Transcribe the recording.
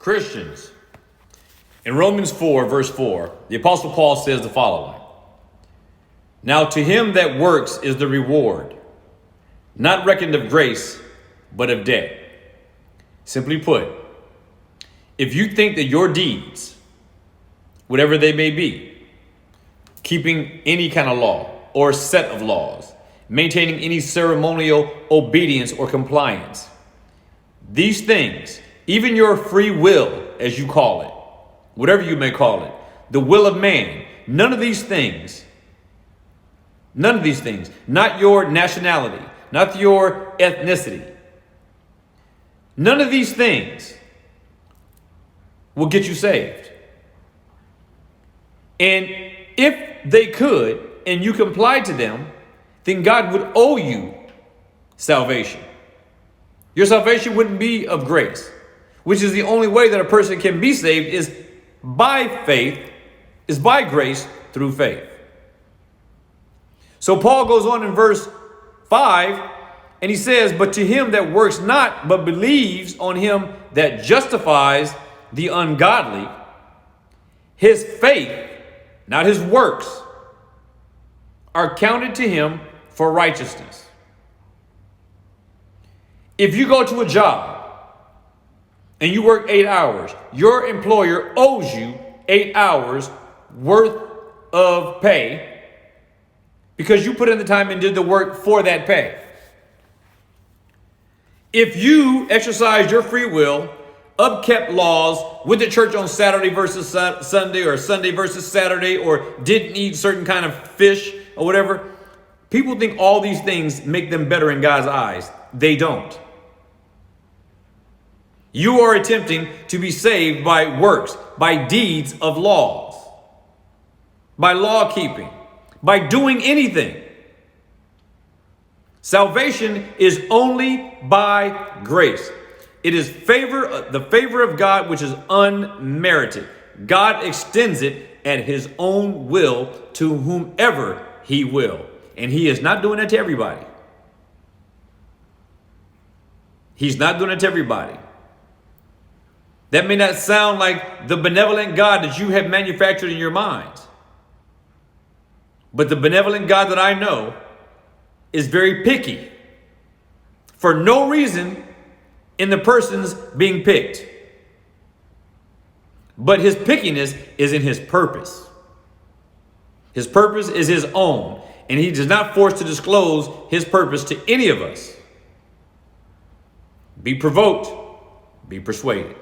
Christians. In Romans 4, verse 4, the Apostle Paul says the following. Now to him that works is the reward, not reckoned of grace, but of debt. Simply put, if you think that your deeds, whatever they may be, keeping any kind of law or set of laws, maintaining any ceremonial obedience or compliance, these things, even your free will, as you call it, whatever you may call it, the will of man, none of these things, not your nationality, not your ethnicity, none of these things will get you saved. And if they could, and you complied to them, then God would owe you salvation. Your salvation wouldn't be of grace, which is the only way that a person can be saved is by faith, is by grace through faith. So Paul goes on in verse 5 and he says, but to him that works not, but believes on him that justifies the ungodly, his faith, not his works, are counted to him for righteousness. If you go to a job and you work 8 hours, your employer owes you 8 hours worth of pay because you put in the time and did the work for that pay. If you exercise your free will, upkept laws with the church on Saturday versus Sunday or Sunday versus Saturday, or didn't eat certain kind of fish or whatever, people think all these things make them better in God's eyes. They don't. You are attempting to be saved by works, by deeds of laws, by law keeping, by doing anything. Salvation is only by grace. It is the favor of God, which is unmerited. God extends it at his own will to whomever he will. And he is not doing that to everybody. He's not doing it to everybody. That may not sound like the benevolent God that you have manufactured in your minds. But the benevolent God that I know is very picky for no reason in the persons being picked. But his pickiness is in his purpose. His purpose is his own, and he does not force to disclose his purpose to any of us. Be provoked, be persuaded.